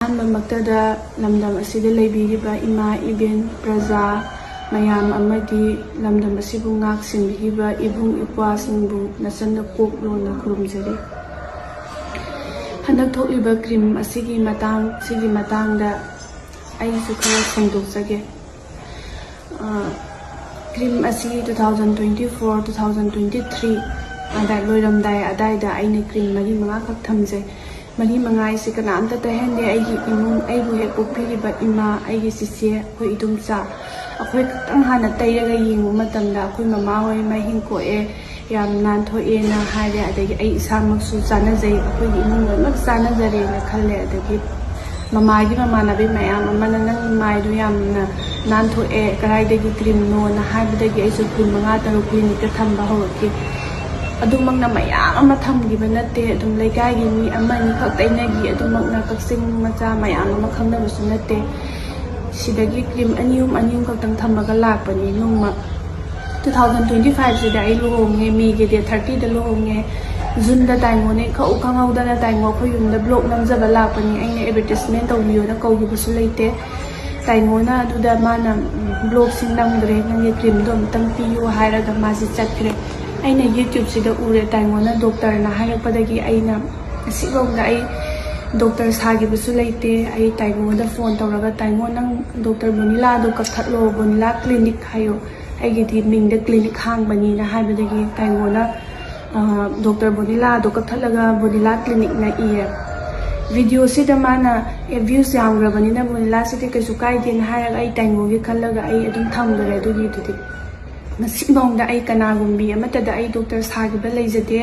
ꯑꯍꯥꯟꯕꯃꯛꯇꯗ ꯂꯝꯗꯝ ꯑꯁꯤꯗ ꯂꯩꯕꯤꯔꯤꯕ ꯏꯃꯥ ꯏꯕꯦꯟ ꯄ꯭ꯔꯖꯥ ꯃꯌꯥꯝ ꯑꯃꯗꯤ ꯂꯝꯗꯝ ꯑꯁꯤꯕꯨ ꯉꯥꯛ-ꯁꯦꯟꯕꯤꯔꯤꯕ ꯏꯕꯨꯡ ꯏꯄ꯭ꯋꯥꯁꯤꯡꯕꯨ ꯅꯆꯟꯅ ꯀꯣꯛꯂꯣꯟꯅ ꯈꯨꯔꯨꯝꯖꯔꯤ꯫ ꯍꯟꯗꯛ ꯊꯣꯛꯂꯤꯕ ꯀ꯭ꯔꯤꯝ ꯑꯁꯤꯒꯤ ꯃꯇꯥꯡꯗ ꯑꯩꯁꯨ ꯈꯔ ꯐꯣꯡꯗꯣꯛꯆꯒꯦ꯫ ꯀ꯭ꯔꯤꯝ ꯑꯁꯤ 2024-2023 ꯂꯣꯏꯔꯝꯗꯥꯏ ꯑꯗꯥꯏꯗ ꯑꯩꯅ ꯀ꯭ꯔꯤꯝ 4-5 ꯈꯛ ꯊꯝꯖꯩ꯫ 4-5 ꯑꯁꯤ ꯀꯅꯥꯝꯇ ꯇꯩꯍꯟꯗꯦ꯫ ꯑꯩꯒꯤ ꯏꯃꯨꯡ, ꯑꯩꯕꯨ ꯍꯦꯛ ꯄꯣꯛꯄꯤꯔꯤꯕ ꯏꯃꯥ, ꯑꯩꯒꯤ ꯆꯤꯆꯦ, ꯑꯩꯈꯣꯏ ꯏꯗꯣꯝꯆꯥ, ꯑꯩꯈꯣꯏ ꯈꯛꯇꯪ ꯍꯥꯟꯅ ꯇꯩꯔꯒ ꯌꯦꯡꯕ ꯃꯇꯝꯗ ꯑꯩꯈꯣꯏ ꯃꯃꯥ ꯍꯣꯏ ꯃꯍꯤꯡ ꯀꯣꯛꯑꯦ, ꯌꯥꯝ ꯅꯥꯟꯊꯣꯛꯑꯦꯅ ꯍꯥꯏꯔꯦ꯫ ꯑꯗꯒꯤ ꯑꯩ ꯏꯁꯥꯃꯛꯁꯨ ꯆꯥꯅꯖꯩ, ꯑꯩꯈꯣꯏꯒꯤ ꯏꯃꯨꯡ ꯂꯣꯏꯅꯃꯛ ꯆꯥꯅꯖꯔꯦꯅ ꯈꯜꯂꯦ꯫ ꯑꯗꯒꯤ ꯃꯃꯥꯒꯤ ꯃꯃꯥꯟꯅꯕꯤ ꯃꯌꯥꯝ ꯑꯃꯅ ꯅꯪ ꯃꯥꯏꯗꯣ ꯌꯥꯝꯅ ꯅꯥꯟꯊꯣꯛꯑꯦ, ꯀꯗꯥꯏꯗꯒꯤ ꯀ꯭ꯔꯤꯝꯅꯣꯅ ꯍꯥꯏꯕꯗꯒꯤ ꯑꯩꯁꯨ ꯀ꯭ꯔꯤꯝ 5-6 ꯀ꯭ꯂꯤꯅꯤꯛꯇ ꯊꯝꯕ ꯍꯧꯔꯛꯈꯤ꯫ ꯑꯗꯨꯃꯛꯅ ꯃꯌꯥꯝ ꯑꯃ ꯊꯝꯈꯤꯕ ꯅꯠꯇꯦ, ꯑꯗꯨꯝ ꯂꯩꯀꯥꯏꯒꯤ ꯃꯤ 1-2 ꯈꯛ ꯇꯩꯅꯈꯤ꯫ ꯑꯗꯨꯃꯛꯅ ꯀꯛꯆꯤꯡ ꯃꯆꯥ ꯃꯌꯥꯝ ꯑꯃ ꯈꯪꯅꯕꯁꯨ ꯅꯠꯇꯦ꯫ ꯁꯤꯗꯒꯤ ꯀ꯭ꯔꯤꯝ 2-3 ꯈꯛꯇꯪ ꯊꯝꯃꯒ ꯂꯥꯛꯄꯅꯤ꯫ ꯅꯣꯡꯃ 2025 ꯁꯤꯗ ꯑꯩ ꯂꯨꯍꯣꯡꯉꯦ, ꯃꯦꯒꯤ ꯗꯦꯠ 30ꯗ ꯂꯨꯍꯣꯡꯉꯦ꯫ ꯖꯨꯟꯗ ꯇꯥꯏꯉꯣꯅ ꯏꯈꯧ ꯈꯪꯍꯧꯗꯅ ꯇꯥꯏꯉꯣ ꯑꯩꯈꯣꯏ ꯌꯨꯝꯗ ꯕ꯭ꯂꯣꯛ ꯅꯝꯖꯕ ꯂꯥꯛꯄꯅꯤ꯫ ꯑꯩꯅ ꯑꯦꯗꯚꯔꯇꯤꯁꯃꯦꯟ ꯇꯧꯕꯤꯌꯣꯅ ꯀꯧꯈꯤꯕꯁꯨ ꯂꯩꯇꯦ꯫ ꯇꯥꯏꯉꯣꯅ ꯑꯗꯨꯗ ꯃꯥꯅ ꯕ꯭ꯂꯣꯛꯁꯤꯡ ꯅꯝꯈ꯭ꯔꯦ, ꯅꯪꯒꯤ ꯀ꯭ꯔꯤꯝꯗꯣ ꯑꯃꯨꯛꯇꯪ ꯄꯤꯌꯨ ꯍꯥꯏꯔꯒ ꯃꯥꯁꯤ ꯆꯠꯈ꯭ꯔꯦ꯫ ꯑꯩꯅ ꯌꯨꯇ꯭ꯌꯨꯕꯁꯤꯗ ꯎꯔꯦ, ꯇꯥꯏꯉꯣꯅ ꯗꯣꯛꯇꯔꯅ ꯍꯥꯏꯔꯛꯄꯗꯒꯤ ꯑꯩꯅ ꯑꯁꯤꯐꯥꯎꯗ ꯑꯩ ꯗꯣꯛꯇꯔ ꯁꯥꯈꯤꯕꯁꯨ ꯂꯩꯇꯦ꯫ ꯑꯩ ꯇꯥꯏꯉꯣꯗ ꯐꯣꯟ ꯇꯧꯔꯒ, ꯇꯥꯏꯉꯣ ꯅꯪ ꯗꯣꯛꯇꯔ ꯕꯣꯅꯤꯂꯥꯗꯣ ꯀꯛꯊꯠꯂꯣ, ꯕꯣꯅꯤꯂꯥ ꯀ꯭ꯂꯤꯅꯤꯛ ꯍꯥꯏꯌꯣ, ꯑꯩꯒꯤꯗꯤ ꯃꯤꯡꯗ ꯀ꯭ꯂꯤꯅꯤꯛ ꯍꯥꯡꯕꯅꯤꯅ ꯍꯥꯏꯕꯗꯒꯤ ꯇꯥꯏꯉꯣꯅ ꯗꯣꯛꯇꯔ ꯕꯣꯅꯤꯂꯥꯗꯣ ꯀꯛꯊꯠꯂꯒ ꯕꯣꯅꯤꯂꯥ ꯀ꯭ꯂꯤꯅꯤꯛꯅ ꯏꯔꯦ꯫ ꯚꯤꯗꯤꯑꯣꯁꯤꯗ ꯃꯥꯅ ꯚ꯭ꯌꯨꯁ ꯌꯥꯝꯈ꯭ꯔꯕꯅꯤꯅ ꯕꯣꯅꯤꯂꯥꯁꯤꯗꯤ ꯀꯩꯁꯨ ꯀꯥꯏꯗꯦꯅ ꯍꯥꯏꯔꯒ ꯑꯩ ꯇꯥꯏꯉꯣꯒꯤ ꯈꯜꯂꯒ ꯑꯩ ꯑꯗꯨꯝ ꯊꯝꯈ꯭ꯔꯦ ꯑꯗꯨꯒꯤꯗꯨꯗꯤ꯫ ꯉꯁꯤꯐꯥꯎꯗ ꯑꯩ ꯀꯅꯥꯒꯨꯝꯕꯤ ꯑꯃꯠꯇꯗ ꯑꯩ ꯗꯣꯛꯇꯔ ꯁꯥꯈꯤꯕ ꯂꯩꯖꯗꯦ꯫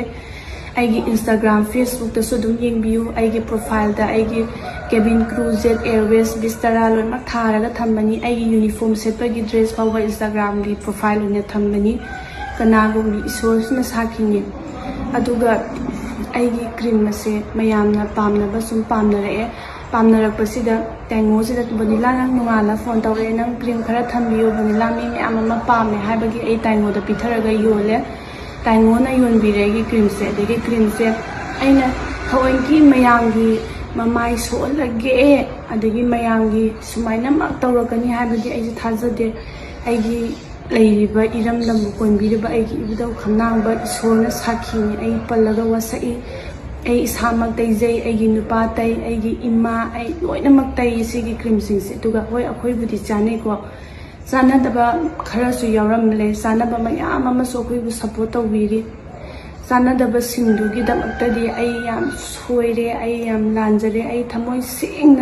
ꯑꯩꯒꯤ ꯏꯟꯁꯇꯥꯒ꯭ꯔꯥꯝ, ꯐꯦꯁꯕꯨꯛꯇꯁꯨ ꯑꯗꯨꯝ ꯌꯦꯡꯕꯤꯌꯨ꯫ ꯑꯩꯒꯤ ꯄ꯭ꯔꯣꯐꯥꯏꯜꯗ ꯑꯩꯒꯤ ꯀꯦꯕꯤꯟ ꯀ꯭ꯔꯨ, ꯖꯦꯠ ꯑꯦꯌꯔꯋꯦꯖ, ꯕꯤꯁꯇꯔꯥ ꯂꯣꯏꯅꯃꯛ ꯊꯥꯔꯒ ꯊꯝꯕꯅꯤ꯫ ꯑꯩꯒꯤ ꯌꯨꯅꯤꯐꯣꯔꯝ ꯁꯦꯠꯄꯒꯤ ꯗ꯭ꯔꯦꯁ ꯐꯥꯎꯕ ꯏꯟꯁꯇꯥꯒ꯭ꯔꯥꯝꯒꯤ ꯄ꯭ꯔꯣꯐꯥꯏꯜ ꯑꯣꯏꯅ ꯊꯝꯕꯅꯤ꯫ ꯀꯅꯥꯒꯨꯝꯕꯤ ꯏꯁꯣꯔꯁꯤꯅ ꯁꯥꯈꯤꯅꯤ꯫ ꯑꯗꯨꯒ ꯑꯩꯒꯤ ꯀ꯭ꯔꯤꯝ ꯑꯁꯦ ꯃꯌꯥꯝꯅ ꯄꯥꯝꯅꯕ ꯁꯨꯝ ꯄꯥꯝꯅꯔꯛꯑꯦ꯫ ꯄꯥꯝꯅꯔꯛꯄꯁꯤꯗ ꯇꯥꯏꯉꯣꯁꯤꯗ ꯕꯣꯅꯤꯂꯥ ꯅꯪ ꯅꯣꯡꯉꯥꯜꯂ ꯐꯣꯟ ꯇꯧꯔꯛꯑꯦ, ꯅꯪ ꯀ꯭ꯔꯤꯝ ꯈꯔ ꯊꯝꯕꯤꯌꯣ, ꯕꯣꯅꯤꯂꯥ ꯃꯤ ꯃꯌꯥꯝ ꯑꯃ ꯄꯥꯝꯃꯦ ꯍꯥꯏꯕꯒꯤ ꯑꯩ ꯇꯥꯏꯉꯣꯗ ꯄꯤꯊꯔꯒ ꯌꯣꯜꯂꯦ꯫ ꯇꯥꯏꯉꯣꯅ ꯌꯣꯟꯕꯤꯔꯦ ꯑꯩꯒꯤ ꯀ꯭ꯔꯤꯝꯁꯦ꯫ ꯑꯗꯒꯤ ꯀ꯭ꯔꯤꯝꯁꯦ ꯑꯩꯅ ꯊꯑꯣꯏꯀꯤ ꯃꯌꯥꯝꯒꯤ ꯃꯃꯥꯏ ꯁꯣꯛꯍꯜꯂꯒꯦ, ꯑꯗꯒꯤ ꯃꯌꯥꯝꯒꯤ ꯁꯨꯃꯥꯏꯅꯃꯛ ꯇꯧꯔꯛꯀꯅꯤ ꯍꯥꯏꯕꯗꯤ ꯑꯩꯁꯦ ꯊꯥꯖꯗꯦ꯫ ꯑꯩꯒꯤ ꯂꯩꯔꯤꯕ ꯏꯔꯝꯗꯝꯕꯨ ꯀꯣꯟꯕꯤꯔꯤꯕ ꯑꯩꯒꯤ ꯏꯕꯨꯙꯧ ꯈꯝꯅꯥꯡꯕ ꯏꯁꯣꯔꯅ ꯁꯥꯈꯤꯅꯤ꯫ ꯑꯩ ꯄꯜꯂꯒ ꯋꯥꯁꯛꯏ꯫ ꯑꯩ ꯏꯁꯥꯃꯛ ꯇꯩꯖꯩ, ꯑꯩꯒꯤ ꯅꯨꯄꯥ ꯇꯩ, ꯑꯩꯒꯤ ꯏꯃꯥ, ꯑꯩ ꯂꯣꯏꯅꯃꯛ ꯇꯩ ꯁꯤꯒꯤ ꯀ꯭ꯔꯤꯝꯁꯤꯡꯁꯦ꯫ ꯑꯗꯨꯒ ꯍꯣꯏ ꯑꯩꯈꯣꯏꯕꯨꯗꯤ ꯆꯥꯅꯩꯀꯣ, ꯆꯥꯅꯗꯕ ꯈꯔꯁꯨ ꯌꯥꯎꯔꯝꯂꯦ, ꯆꯥꯅꯕ ꯃꯌꯥꯝ ꯑꯃꯁꯨ ꯑꯩꯈꯣꯏꯕꯨ ꯁꯞꯄꯣꯔꯠ ꯇꯧꯕꯤꯔꯤ꯫ ꯆꯥꯅꯗꯕꯁꯤꯡꯗꯨꯒꯤꯗꯃꯛꯇꯗꯤ ꯑꯩ ꯌꯥꯝ ꯁꯣꯏꯔꯦ, ꯑꯩ ꯌꯥꯝ ꯂꯥꯟꯖꯔꯦ, ꯑꯩ ꯊꯃꯣꯏ ꯁꯦꯡꯅ